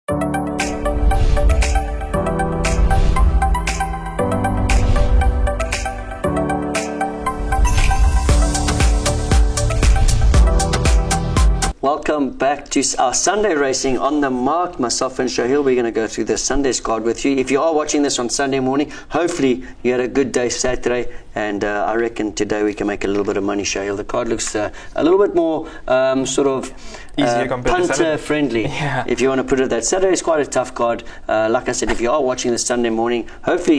Welcome back to our Sunday racing on the mark. Myself and Shaheel, we're going to go through the Sunday's card with you. If you are watching this on Sunday morning, hopefully you had a good day Saturday, and I reckon today we can make a little bit of money, Shaheel. The card looks a little bit more punter friendly, if you want to put it that. Saturday is quite a tough card. Like I said, if you are watching this Sunday morning, hopefully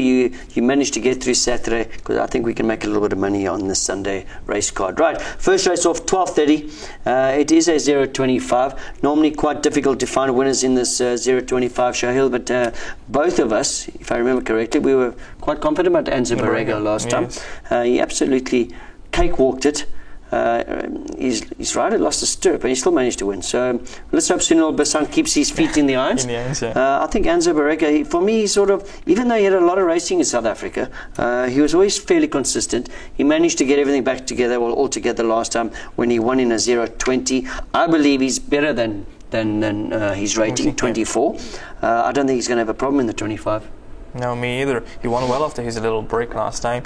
you managed to get through Saturday, because I think we can make a little bit of money on this Sunday race card. Right, first race off 12:30. It is a 0.25. Normally quite difficult to find winners in this 0.25, Shaheel, but both of us, if I remember correctly, we were quite confident about Invaincu last time. He absolutely cakewalked it. His rider lost a stirrup, and he still managed to win. So let's hope Sunil Basant keeps his feet in the irons. I think Invaincu, for me, even though he had a lot of racing in South Africa, he was always fairly consistent. He managed to get everything back together, all together last time when he won in a 0.20. I believe he's better than his rating, 24. I don't think he's going to have a problem in the 25. No, me either. He won well after his little break last time.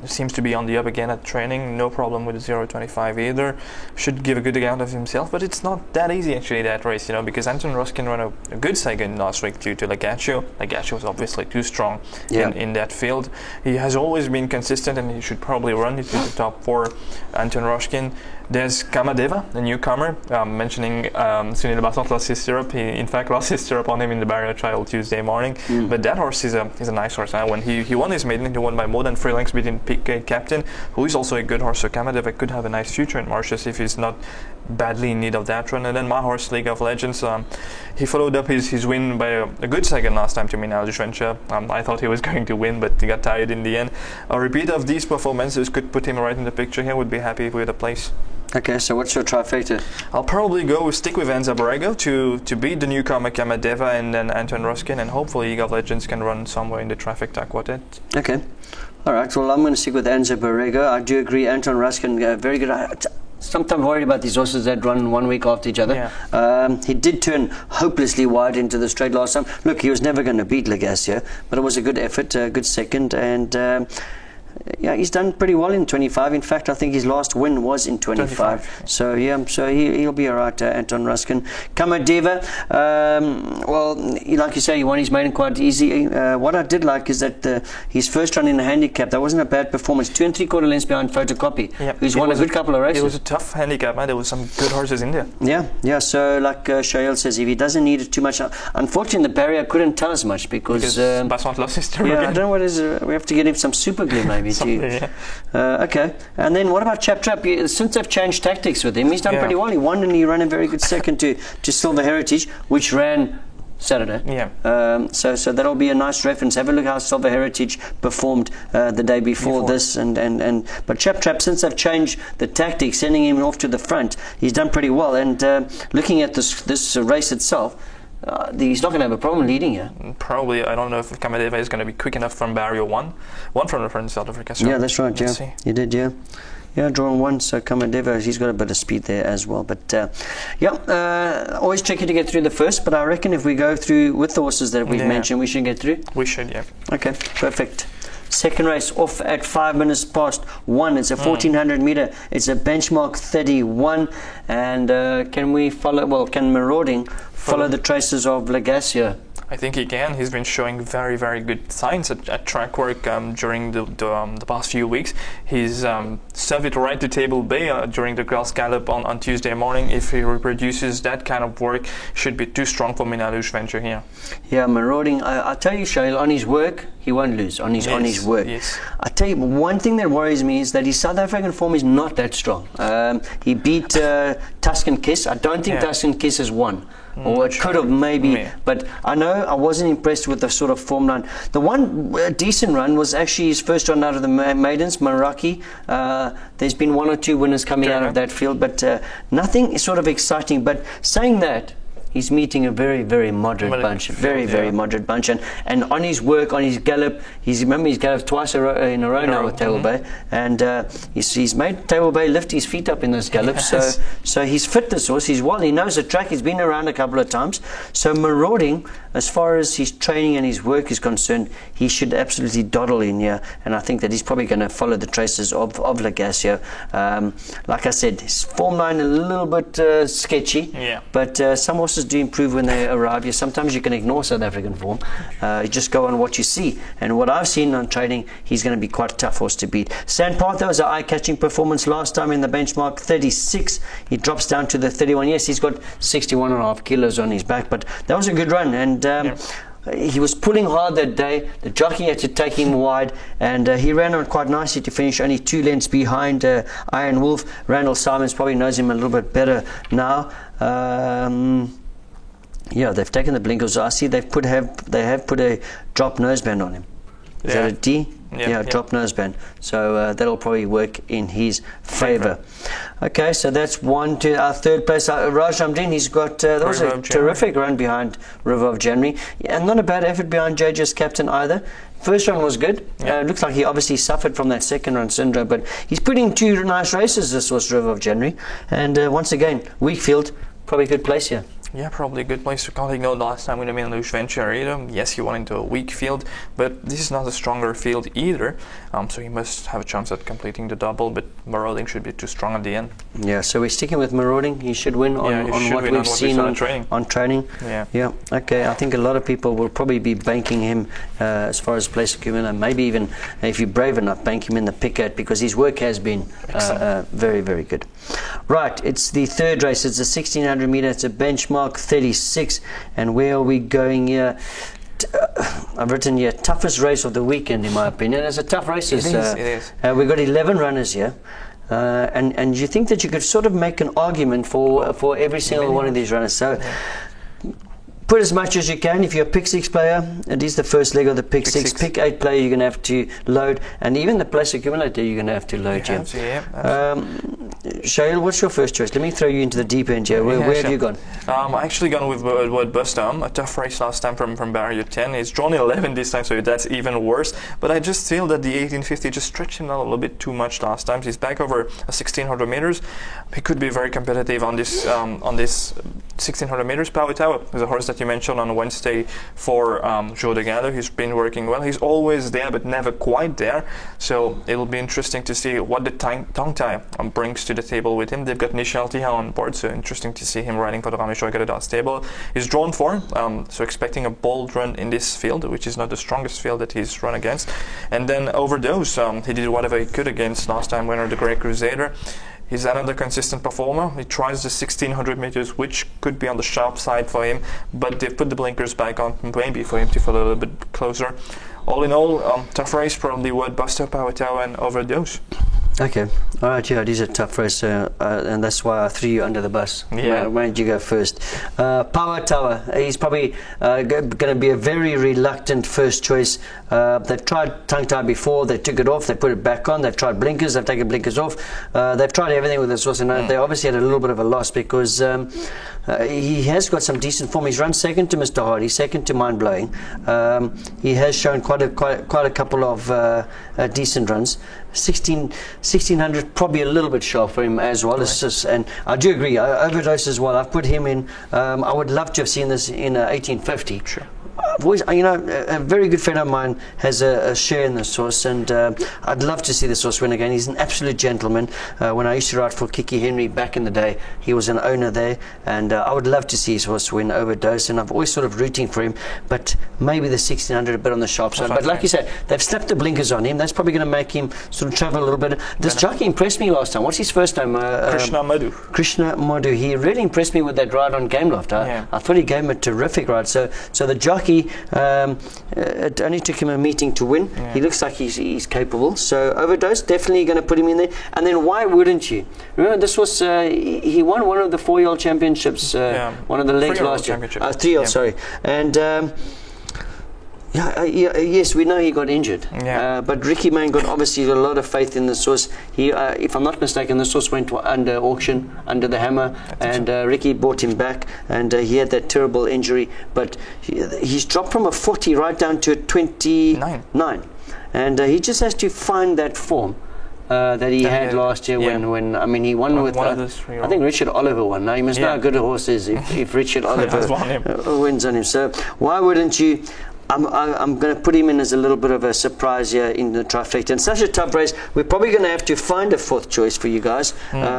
Seems to be on the up again at training. No problem with the 0.25 either. Should give a good account of himself, but it's not that easy actually, that race, because Anton Ruskin ran a good second last week due to Engagé. Engagé was obviously too strong in that field. He has always been consistent, and he should probably run into the top 4. Anton Ruskin. There's Kamadeva, the newcomer, mentioning Sunil Basant lost his stirrup. He in fact lost his stirrup on him in the barrier trial Tuesday morning. But that horse is a nice horse. When he won his maiden, he won by more than 3 lengths beating Piquet Captain, who is also a good horse. So Kamadeva could have a nice future in Mauritius if he's not badly in need of that run. And then my horse, League of Legends, he followed up his win by a good second last time to Minaj. I thought he was going to win, but he got tired in the end. A repeat of these performances could put him right in the picture here. Would be happy with a place. Okay, so what's your trifecta? I'll probably stick with Invaincu to beat the newcomer Kamadeva and then Anton Ruskin, and hopefully League of Legends can run somewhere in the trifecta quartet. Okay. All right, well, I'm going to stick with Invaincu. I do agree, Anton Ruskin, very good. Sometimes worried about these horses that run 1 week after each other. He did turn hopelessly wide into the straight last time. Look, he was never going to beat Legacia, but it was a good effort, a good second, and he's done pretty well in 25. In fact, I think his last win was in 25. So he'll be all right, Anton Ruskin. Kamadeva, well, like you say, he won his maiden quite easy. What I did like is that his first run in the handicap, that wasn't a bad performance. 2 3/4 lengths behind Photocopy, who's won a good couple of races. It was a tough handicap, man. There was some good horses in there. Yeah. So like Shaheel says, if he doesn't need it too much, unfortunately the barrier couldn't tell us much because Basant lost his turn. I don't know what is. We have to get him some super glue maybe. Okay, and then what about Chap Trap? Since they've changed tactics with him, he's done pretty well. He won, and he ran a very good second to Silver Heritage, which ran Saturday. So that'll be a nice reference. Have a look how Silver Heritage performed the day before this, but Chap Trap, since they've changed the tactics, sending him off to the front, he's done pretty well. And looking at this race itself, he's not going to have a problem leading here. Probably. I don't know if Kamadeva is going to be quick enough from barrier 1 from the front in South Africa. So that's right. You did. Drawn 1. So Kamadeva, he's got a bit of speed there as well. But always tricky to get through the first. But I reckon if we go through with the horses that we've mentioned, we should get through. We should. Okay. Perfect. Second race off at 5 minutes past 1. It's a 1400 meter. It's a benchmark 31. And can we follow? Well, can Marauding follow the traces of Legacia? I think he can. He's been showing very, very good signs at track work during the past few weeks. He's served it right to Table Bay during the Girls Gallop on Tuesday morning. If he reproduces that kind of work, should be too strong for Minalush Venture here. Yeah, Marauding, I tell you, Shaheel, on his work, he won't lose. On his work. I tell you, one thing that worries me is that his South African form is not that strong. He beat Tuscan Kiss. I don't think Tuscan Kiss has won. Or it could have maybe, but I know I wasn't impressed with the sort of form line. The one decent run was actually his first run out of the maidens, Maraki. There's been 1 or 2 winners coming out of that field, but nothing sort of exciting. But saying that, he's meeting a very, very moderate bunch, very moderate bunch, and on his work, on his gallop, he's galloped twice in a row now with Table Bay, and he's made Table Bay lift his feet up in those gallops, so he's fit, this horse, he knows the track, he's been around a couple of times, so marauding, as far as his training and his work is concerned, he should absolutely dawdle in here, and I think that he's probably going to follow the traces of Legasio. Like I said, his form line a little bit sketchy, but some horses do improve when they arrive here. Sometimes you can ignore South African form. You just go on what you see, and what I've seen on training, he's going to be quite a tough horse to beat. Sandpath was an eye-catching performance last time in the benchmark, 36. He drops down to the 31. Yes, he's got 61.5 kilos on his back, but that was a good run, and he was pulling hard that day. The jockey had to take him wide, and he ran on quite nicely to finish only 2 lengths behind Iron Wolf. Randall Simons probably knows him a little bit better now. Yeah, they've taken the blinkers. I see they have put a drop noseband on him. Is that a D? Yeah, drop noseband. So that'll probably work in his favour. Okay, so that's 1 to our third place. Raj Ramdeen, he's got that was a terrific run behind River of January, and not a bad effort behind JJ's captain either. First run was good. Looks like he obviously suffered from that second run syndrome, but he's putting 2 nice races. This was River of January, and once again, weak field, probably a good place here. Yeah, probably a good place. You can't ignore the last time we in Luge Venture either. Yes, he went into a weak field, but this is not a stronger field either. So he must have a chance at completing the double, but Marauding should be too strong at the end. Yeah, so we're sticking with Marauding. He should win on what we've seen on training. Yeah. Okay, I think a lot of people will probably be banking him as far as place accumulator. Maybe even, if you're brave enough, bank him in the picket, because his work has been very, very good. Right, it's the third race. It's a 1600 meter. It's a benchmark 36, and where are we going here? I've written here toughest race of the weekend, in my opinion. It's a tough race. It is. We've got 11 runners here, and you think that you could sort of make an argument for every single one of these runners. So put as much as you can. If you're a pick 6 player, it is the first leg of the pick 6. Pick 8 player, you're going to have to load, and even the place accumulator, you're going to have to load. Shaheel, what's your first choice? Let me throw you into the deep end here. Where have you gone? I actually gone with Wordbuster. A tough race last time from barrier 10. He's drawn 11 this time, so that's even worse. But I just feel that the 1850 just stretched him out a little bit too much last time. He's back over 1600 meters. He could be very competitive on this 1600 meters. Power Tower is a horse that you mentioned on Wednesday for Joe de Gado. He's been working well. He's always there, but never quite there. So it'll be interesting to see what the tongue tie brings to the table with him. They've got Nishal Tiha on board, so interesting to see him riding for the Ramesh Oigada stable. He's drawn 4, so expecting a bold run in this field, which is not the strongest field that he's run against. And then Overdose, he did whatever he could against last time winner, the Grey Crusader. He's another consistent performer. He tries the 1600 meters, which could be on the sharp side for him, but they've put the blinkers back on, maybe for him to follow a little bit closer. All in all, tough race, probably Wordbuster, Power Tower, and Overdose. Okay, all right, yeah, these are tough race, and that's why I threw you under the bus. Yeah. Why did you go first? Power Tower, he's probably going to be a very reluctant first choice. They've tried tongue tie before, they took it off, they put it back on, they've tried blinkers, they've taken blinkers off, they've tried everything with this horse, and they obviously had a little bit of a loss because he has got some decent form. He's run second to Mr. Hardy, second to Mind Blowing. He has shown quite a couple of decent runs. 1600 probably a little bit sharp for him as well. Right. And I do agree, Overdose as well. I've put him in. I would love to have seen this in 1850. Sure. I've always, a very good friend of mine has a share in this horse, and I'd love to see this horse win again. He's an absolute gentleman. When I used to ride for Kiki Henry back in the day, he was an owner there, and I would love to see his horse win Overdose, and I've always sort of rooting for him, but maybe the 1600 a bit on the sharp side. But like you said, they've slapped the blinkers on him. That's probably going to make him sort of travel a little bit. This jockey impressed me last time. What's his first name? Krishna Madhu. Krishna Madhu. He really impressed me with that ride on Gameloft. I thought he gave him a terrific ride. So the jockey, it only took him a meeting to win. He looks like he's capable. So Overdose, definitely going to put him in there. And then why wouldn't you? Remember, this was he won one of the 4-year-old championships, one of the legs last year. 3-year-old, sorry. And Yes, we know he got injured. Yeah. But Ricky Mann got obviously a lot of faith in the source. He, if I'm not mistaken, the source went under auction, under the hammer, and Ricky bought him back, and he had that terrible injury. But he's dropped from a 40 right down to a 29. And he just has to find that form that he had last year when I mean he won with I think Richard Oliver won. Now you must know how good a horse is if Richard Oliver wins on him. So why wouldn't you? I'm going to put him in as a little bit of a surprise here in the trifecta. And such a tough race, we're probably going to have to find a fourth choice for you guys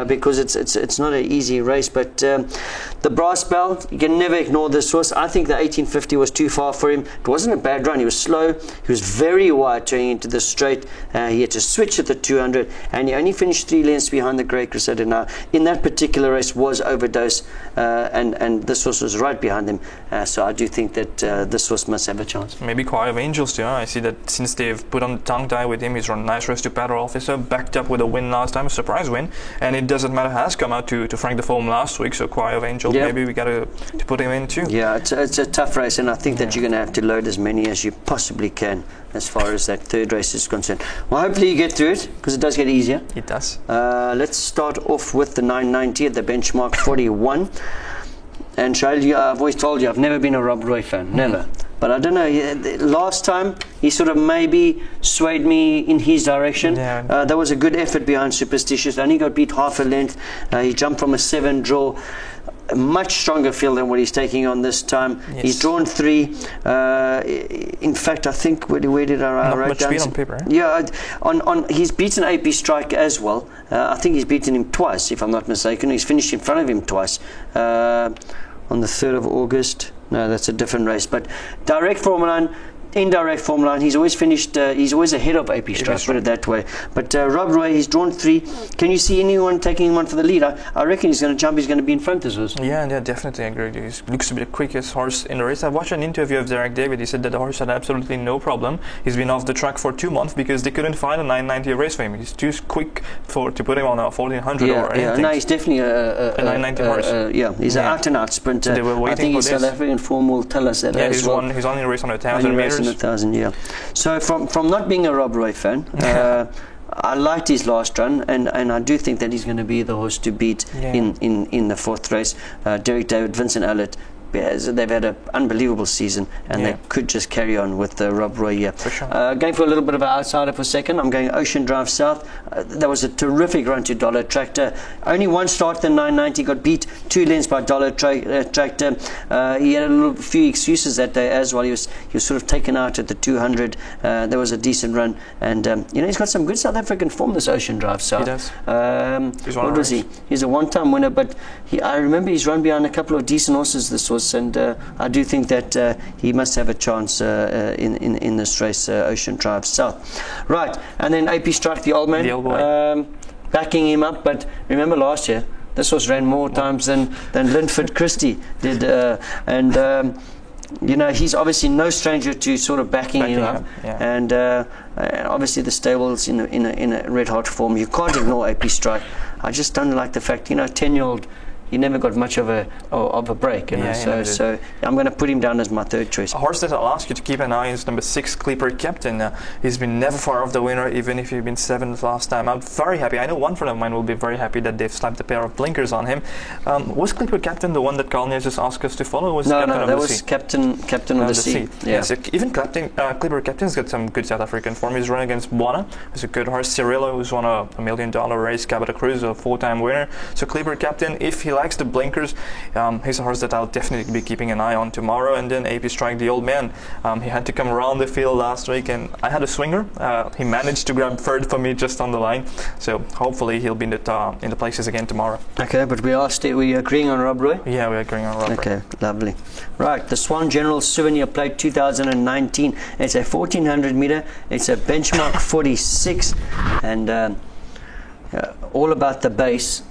because it's not an easy race. But the brass bell, you can never ignore this horse. I think the 1850 was too far for him. It wasn't a bad run. He was slow. He was very wide turning into the straight. He had to switch at the 200, and he only finished 3 lengths behind the Great Crusader. Now, in that particular race was Overdose, and this horse was right behind him. So I do think that this horse must have a chance. Maybe Choir of Angels too. I see that since they've put on the tongue tie with him, he's run a nice race to Pedro Officer, backed up with a win last time, a surprise win, and it doesn't matter, has come out to Frank the Foam last week, so Choir of Angels, maybe we got to put him in too. Yeah, it's a tough race, and I think that you're going to have to load as many as you possibly can as far as that third race is concerned. Well, hopefully you get through it, because it does get easier. It does. Let's start off with the 990 at the benchmark 41. And Shaheel, I've always told you, I've never been a Rob Roy fan, never. But I don't know, last time he sort of maybe swayed me in his direction. There was a good effort behind Superstitious. Only got beat half a length. He jumped from a 7 draw. A much stronger field than what he's taking on this time. He's drawn 3. In fact, I think where did I write down? On paper, eh? Yeah, he's beaten AP Strike as well. I think he's beaten him twice, if I'm not mistaken. He's finished in front of him twice. On the 3rd of August. No, that's a different race. But direct Formula 9, indirect Formula 9, he's always finished, he's always ahead of AP Strike, put it that way. But Rob Roy, he's drawn 3. Can you see anyone taking him on for the lead? I reckon he's going to jump, he's going to be in front as well. Yeah, definitely agree. He looks to be the quickest horse in the race. I watched an interview of Derek David. He said that the horse had absolutely no problem. He's been off the track for 2 months because they couldn't find a 990 race for him. He's too quick to put him on a 1400 or anything. Yeah, no, he's definitely a 990 horse. He's an out-and-out sprinter. So they were waiting I think for his South African form will tell us that as well. He's only raced on 1,000 meters. 1,000, So from not being a Rob Roy fan, I liked his last run, and I do think that he's going to be the horse to beat in the fourth race. Derek David, Vincent Allett, they've had an unbelievable season, and they could just carry on with Rob Roy here. For sure. Going for a little bit of an outsider for second, I'm going Ocean Drive South. That was a terrific run to Dollar Tractor. Only one start, the 990, got beat 2 lengths by Dollar Tractor. He had a few excuses that day as well. He was sort of taken out at the 200. There was a decent run, and he's got some good South African form, this Ocean Drive South. He does. What was he? He's a one-time winner, but I remember he's run behind a couple of decent horses this was. And I do think that he must have a chance in this race, Ocean Drive South. Right, and then AP Strike, the old man, the old boy. Backing him up. But remember last year, this horse ran more times than Linford Christie did, and he's obviously no stranger to sort of backing him up. And obviously the stable's in a red hot form. You can't ignore AP Strike. I just don't like the fact, 10-year-old. He never got much of a break, so I'm going to put him down as my third choice. A horse that I'll ask you to keep an eye on is number 6, Clipper Captain. He's been never far off the winner, even if he's been 7th last time. I'm very happy. I know one friend of mine will be very happy that they've slapped a pair of blinkers on him. Was Clipper Captain the one that Carl Neisius asked us to follow? Was no, that was Captain of the Sea. Yeah. So even Clipper Captain's got some good South African form. He's run against Buana. He's a good horse. Cirillo, who's won a $1 million race. Cabot Cruz, a 4-time winner. So Clipper Captain, if he likes the blinkers, he's a horse that I'll definitely be keeping an eye on tomorrow. And then AP Strike, the old man, he had to come around the field last week, and I had a swinger. He managed to grab third for me just on the line, so hopefully he'll be in the places again tomorrow. Okay, but we agreeing on Rob Roy? Yeah, we're agreeing on Rob Roy. Okay, lovely. Right, the Swan General Souvenir Plate 2019. It's a 1400 meter. It's a benchmark 46, and all about the base.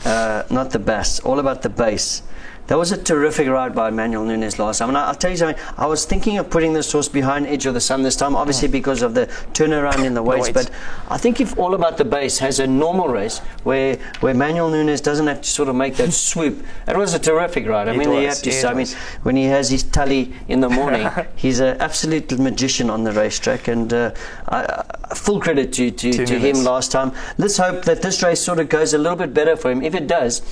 Not the bass, all about the base. That was a terrific ride by Manuel Nunes last time. And I'll tell you something, I was thinking of putting this horse behind Edge of the Sun this time, obviously because of the turnaround in the weights. But I think if All About the Base has a normal race where Manuel Nunes doesn't have to sort of make that swoop, it was a terrific ride. I mean, you have to say, I mean, when he has his tally in the morning, he's an absolute magician on the racetrack. And full credit to him last time. Let's hope that this race sort of goes a little bit better for him. If it does,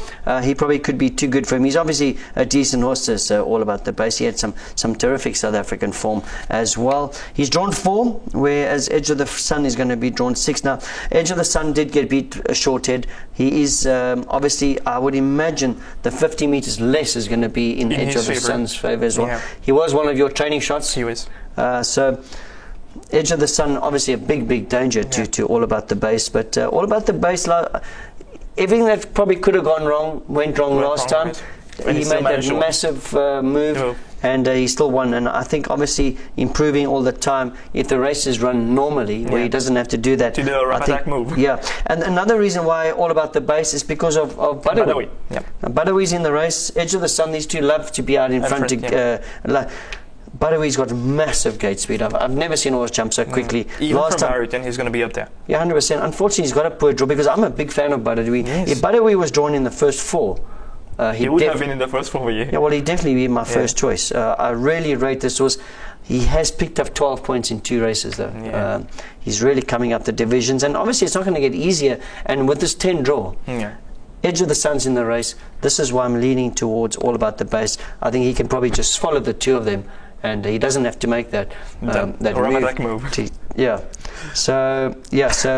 he probably could be too good for him. He's obviously a decent horse, so All About the Base. He had some terrific South African form as well. He's drawn 4, whereas Edge of the Sun is going to be drawn 6. Now, Edge of the Sun did get beat a short head. He is obviously, I would imagine, the 50 meters less is going to be in Edge of the Sun's favour as well. Yeah. He was one of your training shots. He was. So Edge of the Sun, obviously a big danger to All About the Base. But All About the Base, everything that probably could have gone wrong went wrong last time. He made that massive move, and he still won. And I think obviously improving all the time. If the races run normally, where he doesn't have to do that, to do a attack move. Yeah, and another reason why All About the Base is because of Badawi. Badawi's in the race. Edge of the Sun, these two love to be out in front. Badawi's got massive gate speed. I've never seen a horse jump so quickly. Even last from Meriton, he's going to be up there. Yeah, 100%. Unfortunately, he's got a poor draw because I'm a big fan of Badawi. If Badawi was drawn in the first 4, he would have been in the first 4 for you. Yeah, well, he'd definitely be my first choice. I really rate this horse. He has picked up 12 points in 2 races, though. He's really coming up the divisions, and obviously it's not going to get easier. And with this 10 draw, Edge of the Sun's in the race. This is why I'm leaning towards All About the Base. I think he can probably just follow the 2 of them, and he doesn't have to make that move. So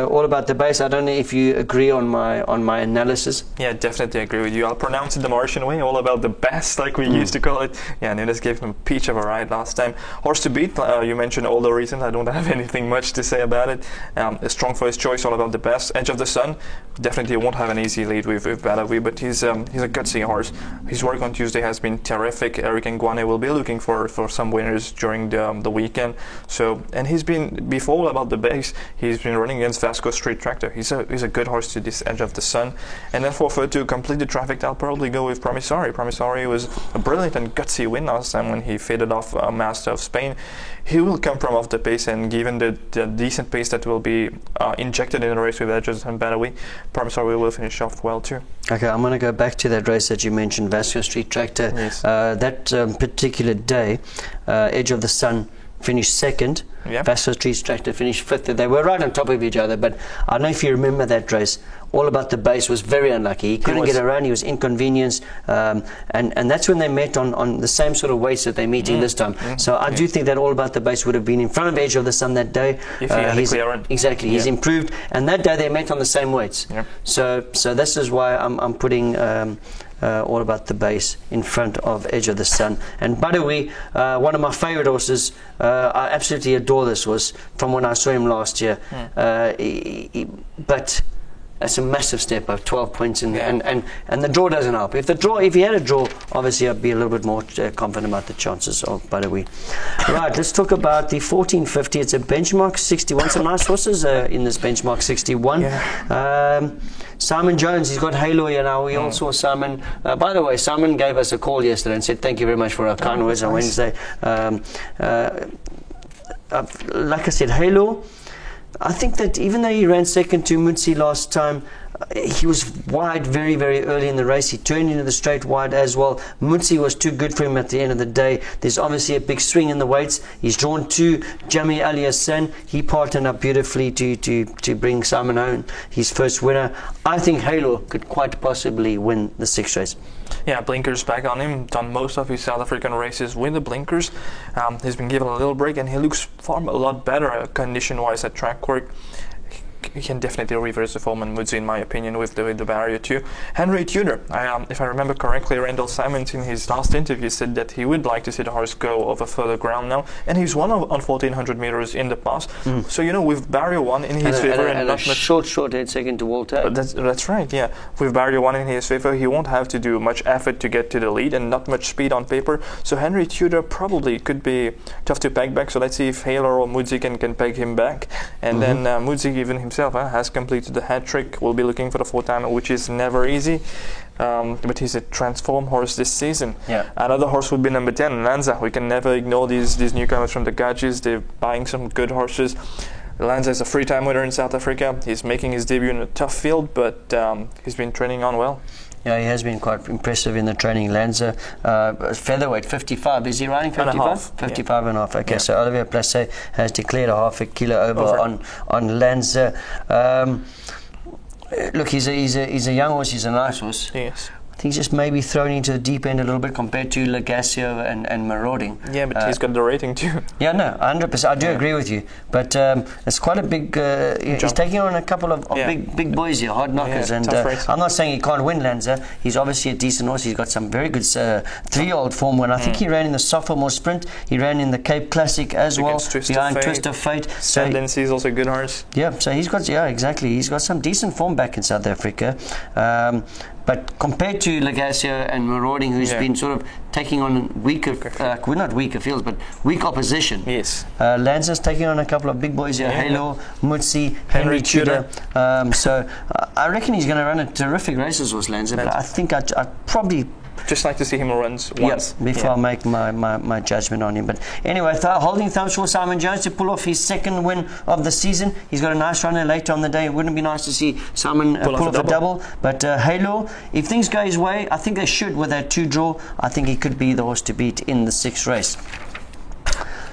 All About the Base. I don't know if you agree on my analysis. Yeah, definitely agree with you. I'll pronounce it the Martian way, All About the Best, like we used to call it. Yeah, Nunes gave him a peach of a ride last time. Horse to beat, you mentioned all the reasons. I don't have anything much to say about it. A strong first choice, All About the Best. Edge of the Sun, definitely won't have an easy lead with Badawi, but he's a gutsy horse. His work on Tuesday has been terrific. Eric Ngwane will be looking for some winners during the weekend. So, and he's been, before All About the Base, he's been running against Vasco Street Tractor. He's a good horse to this Edge of the Sun. And then for to complete the traffic, I'll probably go with Promisari. Promisari was a brilliant and gutsy win last time when he faded off Master of Spain. He will come from off the pace, and given the decent pace that will be injected in the race with Edges and Badawi, Promisari will finish off well too. Okay, I'm going to go back to that race that you mentioned, Vasco Street Tractor. Yes. That particular day, Edge of the Sun finished 2nd. Vasco Street Tractor finished 5th. They were right on top of each other, but I don't know if you remember that race. All About the Base was very unlucky. He couldn't get around. He was inconvenienced, and that's when they met on the same sort of weights that they're meeting this time. So I do think that All About the Base would have been in front of Edge of the Sun that day. If he had a clear run. Exactly, he's improved, and that day they met on the same weights. So this is why I'm putting All About the Base in front of Edge of the Sun. And Badawi, one of my favourite horses. I absolutely adore this horse from when I saw him last year. But that's a massive step up, 12 points, and the draw doesn't help. If he had a draw, obviously I'd be a little bit more confident about the chances of Badawi. Right, let's talk about the 1450. It's a benchmark 61. Some nice horses in this benchmark 61. Simon Jones, he's got Halo here now. We all saw Simon. By the way, Simon gave us a call yesterday and said thank you very much for our kind words on Wednesday. Like I said, Halo, I think that even though he ran second to Mutsi last time, he was wide very, very early in the race. He turned into the straight wide as well. Mutsi was too good for him at the end of the day. There's obviously a big swing in the weights. He's drawn 2, Shaheel Ayadassen. He partnered up beautifully to bring Simon home his first winner. I think Halo could quite possibly win the 6th race. Yeah, blinkers back on him. Done most of his South African races with the blinkers. He's been given a little break, and he looks a lot better condition-wise at track work. He can definitely reverse the form and Mutsi, in my opinion, with the barrier too. Henry Tudor, if I remember correctly, Randall Simons in his last interview said that he would like to see the horse go over further ground now, and he's won on 1400 meters in the past. So with barrier 1 in his favor and not much short head second to Walter. That's right. Yeah, with barrier 1 in his favor, he won't have to do much effort to get to the lead and not much speed on paper. So Henry Tudor probably could be tough to peg back. So let's see if Halo or Mutsi can peg him back, and then Mutsi, even himself himself, has completed the hat trick, will be looking for the 4-timer, which is never easy. But he's a transform horse this season. Yeah. Another horse would be number 10, Lanza. We can never ignore these newcomers from the Gadgets. They're buying some good horses. Lanza is a 3-time winner in South Africa. He's making his debut in a tough field, but he's been training on well. Yeah, he has been quite impressive in the training. Lanza, featherweight, 55. Is he riding 55? 55 and a half. Okay, so Olivier Placé has declared a half a kilo over. on Lanza. Look, he's a young horse. He's a nice horse. Yes. I think he's just maybe thrown into the deep end a little bit compared to Legasio and Marauding. Yeah, but he's got the rating too. Yeah, no, 100%. I do agree with you. But it's quite a big... he's taking on a couple of big boys here, hard knockers. Yeah, and I'm not saying he can't win Lanza. He's obviously a decent horse. He's got some very good 3-year-old form. When I think he ran in the sophomore sprint. He ran in the Cape Classic as well, behind Twist of Fate. Tendency is also a good horse. Yeah, so he's got... Yeah, exactly. He's got some decent form back in South Africa. But compared to Legasio and Marauding, who's been sort of taking on weaker, well, not weaker fields, but weak opposition. Yes. Lanza's taking on a couple of big boys here, Halo, Mutsi, Henry Tudor. So I reckon he's going to run a terrific races with Lanza, but I think I'd probably... Just like to see him once. Before I make my judgment on him. But anyway, holding thumbs for Simon Jones to pull off his second win of the season. He's got a nice runner later on the day. It wouldn't be nice to see Simon pull off a double. But Halo, if things go his way, I think they should with that 2 draw. I think he could be the horse to beat in the 6th race.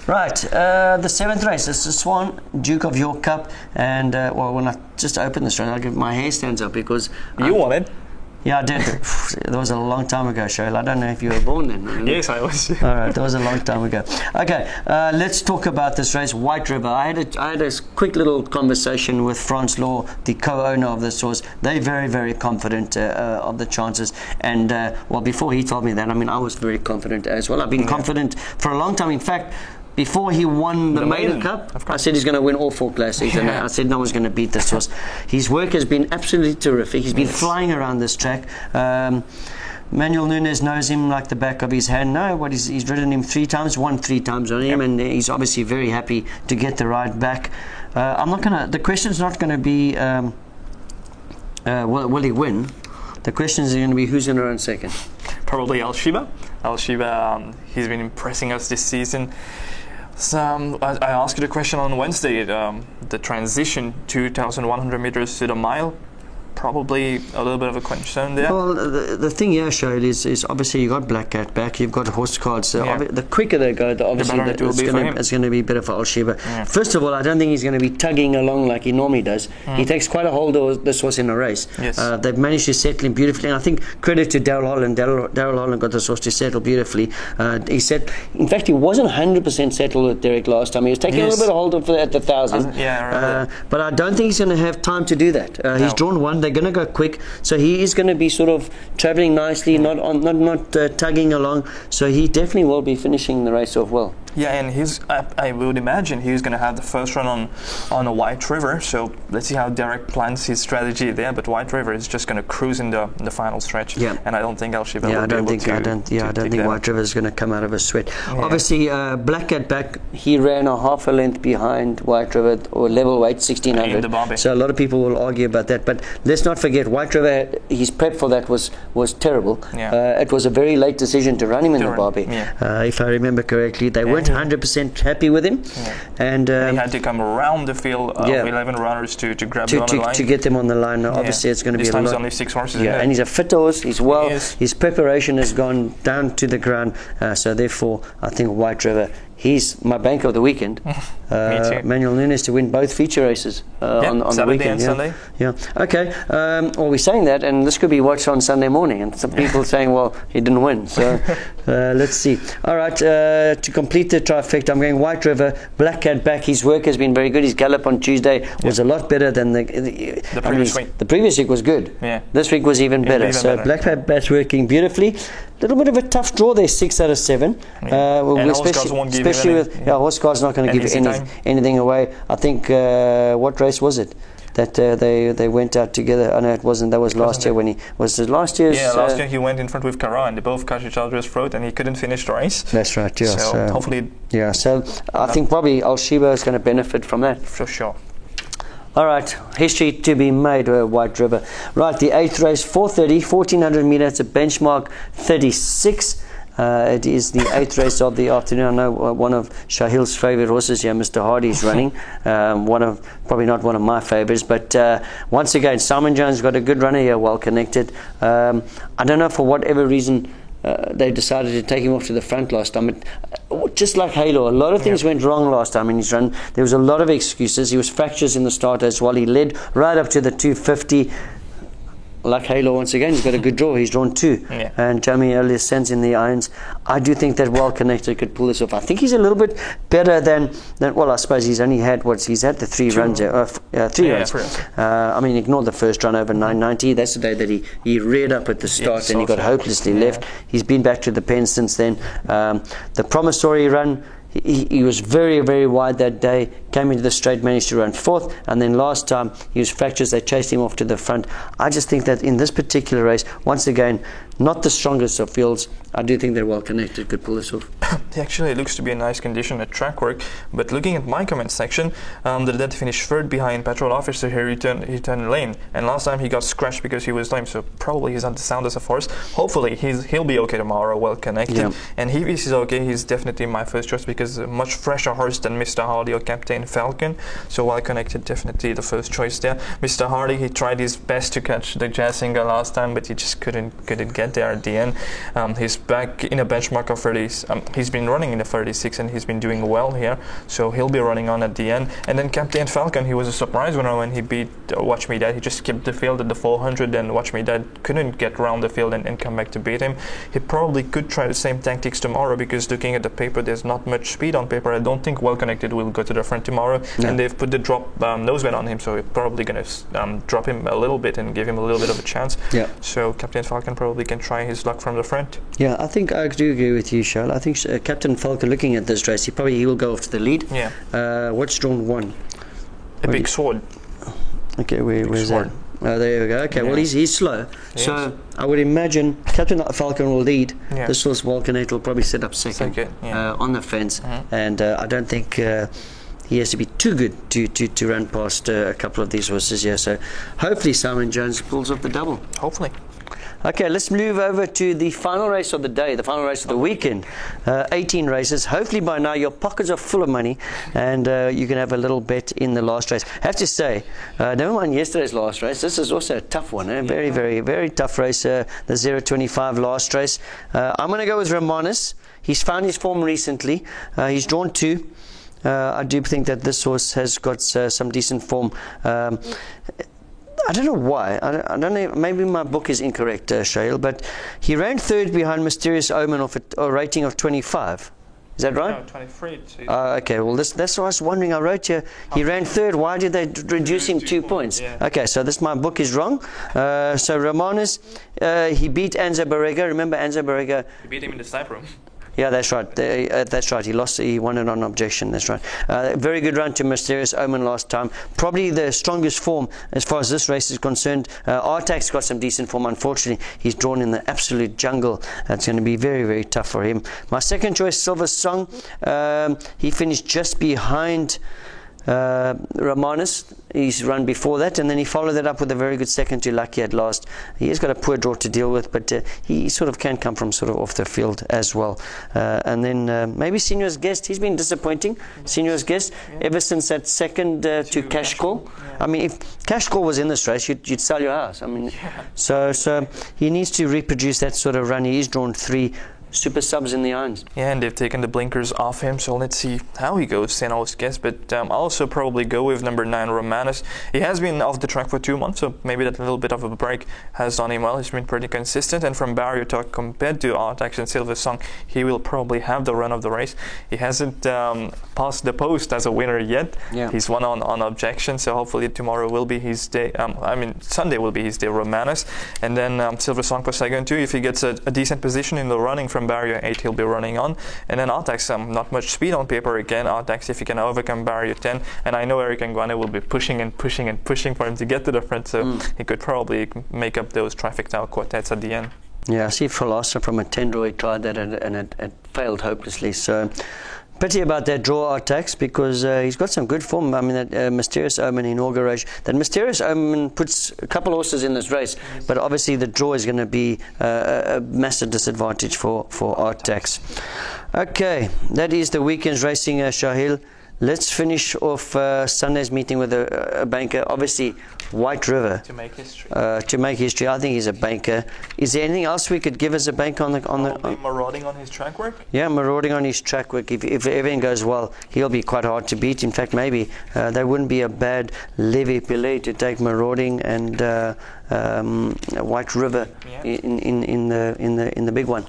Right, the 7th race is the Swan, Duke of York Cup. And when I just opened this race, my hair stands up because... You won it. Yeah, I did. That was a long time ago, Shaheel. I don't know if you were born then. Yes, I was. All right, that was a long time ago. Okay, let's talk about this race, White River. I had a quick little conversation with France Law, the co-owner of this horse. They're very, very confident of the chances. And, well, before he told me that, I mean, I was very confident as well. I've been confident for a long time. In fact, before he won the Maiden Cup, I said he's going to win all 4 classics, and I said no one's going to beat this horse. His work has been absolutely terrific. He's been flying around this track. Manuel Nunes knows him like the back of his hand. He's ridden him 3 times, won 3 times on him, and he's obviously very happy to get the ride back. The question's not going to be will he win? The question is going to be who's going to run second. Probably Al-Shiba. Al-Shiba, he's been impressing us this season. I asked you the question on Wednesday, the transition 2,100 meters to the mile, probably a little bit of a concern there. Well, the thing here, Shaheel, is obviously you've got Black Cat back, you've got horse cards. The quicker they go, it's going to be better for Al-Shiba. Yeah. First of all, I don't think he's going to be tugging along like he normally does. He takes quite a hold of this horse in a race. Yes. They've managed to settle him beautifully, and I think credit to Daryl Holland. Daryl Holland got this horse to settle beautifully. In fact, he wasn't 100% settled with Derek last time. He was taking a little bit of hold of it at the 1,000. But I don't think he's going to have time to do that. He's drawn 1. They're going to go quick, so he is going to be sort of travelling nicely, not tugging along. So he definitely will be finishing the race off well. Yeah, and I would imagine he's going to have the first run on a White River. So let's see how Derek plans his strategy there. But White River is just going to cruise in the final stretch. Yeah. And I don't think Al-Shiba will be able to. I don't think White River is going to come out of a sweat. Yeah. Obviously, Black Cat back. He ran a half a length behind White River, or level weight 1,600. In the Barbie. So a lot of people will argue about that. But let's not forget, White River, his prep for that was terrible. Yeah. It was a very late decision to run him in the Barbie. Yeah. If I remember correctly, they weren't 100% happy with him, and he had to come around the field of 11 runners to grab them on the line. To get them on the line. Obviously, it's going to be a lot. This time only 6 horses. Yeah, and he's a fit horse. He's well. His preparation has gone down to the ground. So therefore, I think White River. He's my bank of the weekend. Me too. Manuel Nunes to win both feature races on the weekend. And Sunday. Yeah. Okay. Well, we're saying that, and this could be watched on Sunday morning, and some people saying, "Well, he didn't win." So let's see. All right. To complete the trifecta, I'm going White River. Black Cat back. His work has been very good. His gallop on Tuesday was a lot better than the previous week. The previous week was good. Yeah. This week was even better. Black Cat back's working beautifully. A little bit of a tough draw there, 6 out of 7. Especially with horse cards not going to give anything away. I think what race was it that they went out together? I know it wasn't. That was last year when he was last year's. Yeah, last year he went in front with Cara and they both cut each other's throat and he couldn't finish the race. That's right. Yeah. So hopefully. Yeah. So I think probably Al-Shiba is going to benefit from that for sure. All right, history to be made, White River. Right, the 8th race, 4:30, 1400 metre. It's a benchmark 36. It is the 8th race of the afternoon. I know one of Shaheel's favourite horses here, Mr. Hardy's running. Probably not one of my favourites, but once again, Simon Jones got a good runner here, well connected. I don't know for whatever reason they decided to take him off to the front last time. Just like Halo, a lot of things went wrong last time in his run. There was a lot of excuses. He was fractures in the start as well. He led right up to the 250. Like Halo, once again, he's got a good draw. He's drawn 2. Yeah. And Jamie earlier sends in the irons. I do think that well connected could pull this off. I think he's a little bit better than well, I suppose he's only had he's had the 3 runs. 3 runs. I mean, ignore the first run over 990. That's the day that he reared up at the start and he got hopelessly left. He's been back to the pen since then. The promissory run, he was very, very wide that day, came into the straight, managed to run 4th, and then last time he was fractures, they chased him off to the front. I just think that in this particular race, once again, not the strongest of fields, I do think they're well connected, could pull this off. Actually, it looks to be a nice condition at track work, but looking at my comment section, the dad finished 3rd behind Patrol Officer here, he turned lame, and last time he got scratched because he was lame, so probably he's not the soundest of horse. Hopefully he'll be okay tomorrow, well connected, and if he's okay, he's definitely my first choice because a much fresher horse than Mr. Hardy or Captain Falcon, so well connected, definitely the first choice there. Mr. Hardy, he tried his best to catch the Jazinga last time, but he just couldn't get there at the end. He's back in a benchmark of 30s. He's been running in the 36 and he's been doing well here, so he'll be running on at the end. And then Captain Falcon, he was a surprise winner when he beat Watch Me Dead. He just skipped the field at the 400 and Watch Me Dead couldn't get around the field and come back to beat him. He probably could try the same tactics tomorrow because looking at the paper, there's not much speed on paper. I don't think Well Connected will go to the front tomorrow, and they've put the drop noseband on him, so it's probably going to drop him a little bit and give him a little bit of a chance. So Captain Falcon probably can try his luck from the front. Yeah, I think I do agree with you, Shaheel. I think Captain Falcon, looking at this race, he will go off to the lead. What's drawn 1? A big sword. Okay, where's that? There we go. Okay, well, he's slow. Yes. So I would imagine Captain Falcon will lead. This was Well Connected will probably set up second on the fence. And I don't think he has to be too good to run past a couple of these horses here. So hopefully Simon Jones pulls off the double. Hopefully. Okay, let's move over to the final race of the day, the final race of the weekend. 18 races. Hopefully by now your pockets are full of money and you can have a little bet in the last race. I have to say, never mind yesterday's last race, this is also a tough one. Very, very, very tough race, the 025 last race. I'm going to go with Romanus. He's found his form recently. He's drawn 2. I do think that this horse has got some decent form. I don't know why. I don't know. Maybe my book is incorrect, Shaheel, but he ran 3rd behind Mysterious Omen of a rating of 25. Is that right? No, 23. Okay, well, that's what I was wondering. I wrote here, he ran 3rd. Why did they reduce him 2 points? Okay, so my book is wrong. So Romanus, he beat Anza Barrega. Remember Anza Barrega? He beat him in the snipe room. Yeah, that's right. That's right. He won it on objection. That's right. Very good run to Mysterious Omen last time. Probably the strongest form as far as this race is concerned. Artax's got some decent form. Unfortunately, he's drawn in the absolute jungle. It's going to be very, very tough for him. My second choice, Silver Song. He finished just behind Romanus. He's run before that, and then he followed that up with a very good second to Lucky at last. He has got a poor draw to deal with, but he sort of can come from sort of off the field as well. And then maybe Senior's Guest. He's been disappointing. Senior's Guest ever since that second to Cash Call. I mean, if Cash Call was in this race, you'd sell your house. I mean, so he needs to reproduce that sort of run. He's drawn 3. Super subs in the irons. Yeah, and they've taken the blinkers off him, so let's see how he goes, Sano's guess. But I'll also probably go with number 9, Romanus. He has been off the track for 2 months, so maybe that little bit of a break has done him well. He's been pretty consistent, and from barrier talk compared to Artax and Silver Song, he will probably have the run of the race. He hasn't passed the post as a winner yet. He's won on objection, so hopefully tomorrow will be his day. Sunday will be his day, Romanus. And then Silver Song for second too. If he gets a decent position in the running from barrier 8, he'll be running on. And then Artax, not much speed on paper again. Artax, if he can overcome barrier 10, and I know Eric Nguane will be pushing and pushing and pushing for him to get to the front, so he could probably make up those traffic tile quartets at the end. Yeah, I see Philosopher from a 10 draw, he tried that and it failed hopelessly. So pity about that draw Artax, because he's got some good form. I mean, that Mysterious Omen inauguration. That Mysterious Omen puts a couple of horses in this race, but obviously the draw is going to be a massive disadvantage for Artax. Okay, that is the weekend's racing, Shaheel. Let's finish off Sunday's meeting with a banker. Obviously, White River. To make history. To make history. I think he's a banker. Is there anything else we could give as a banker on the marauding on his track work? Yeah, marauding on his track work. If everything goes well, he'll be quite hard to beat. In fact, maybe that wouldn't be a bad levy pillay to take marauding and White River in the big one.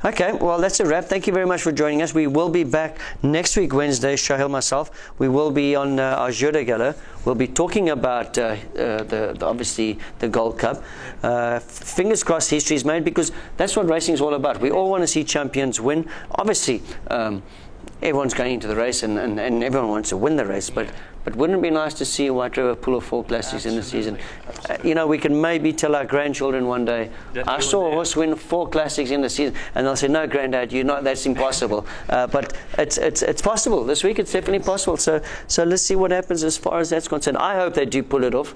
Okay, well, that's a wrap. Thank you very much for joining us. We will be back next week, Wednesday, Shaheel, myself. We will be on our Journée Gala. We'll be talking about obviously the Gold Cup. Fingers crossed history is made, because that's what racing is all about. We all want to see champions win. Obviously, everyone's going into the race and everyone wants to win the race, but wouldn't it be nice to see White River pull off 4 classics in the season? You know, we can maybe tell our grandchildren one day, I saw a horse win 4 classics in the season, and they'll say, no, Granddad, that's impossible. But it's possible. This week it's definitely possible. So let's see what happens as far as that's concerned. I hope they do pull it off.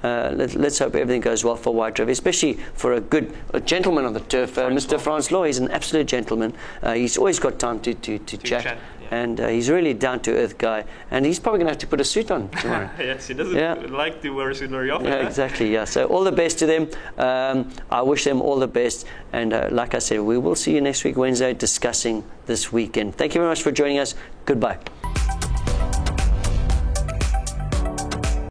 Let's hope everything goes well for White River, especially for a gentleman on the turf, Mr. Franz Law. He's an absolute gentleman. He's always got time to chat. And he's really a down-to-earth guy. And he's probably going to have to put a suit on tomorrow. Yes, he doesn't like to wear a suit very often. Yeah, exactly, yeah. So all the best to them. I wish them all the best. And like I said, we will see you next week, Wednesday, discussing this weekend. Thank you very much for joining us. Goodbye.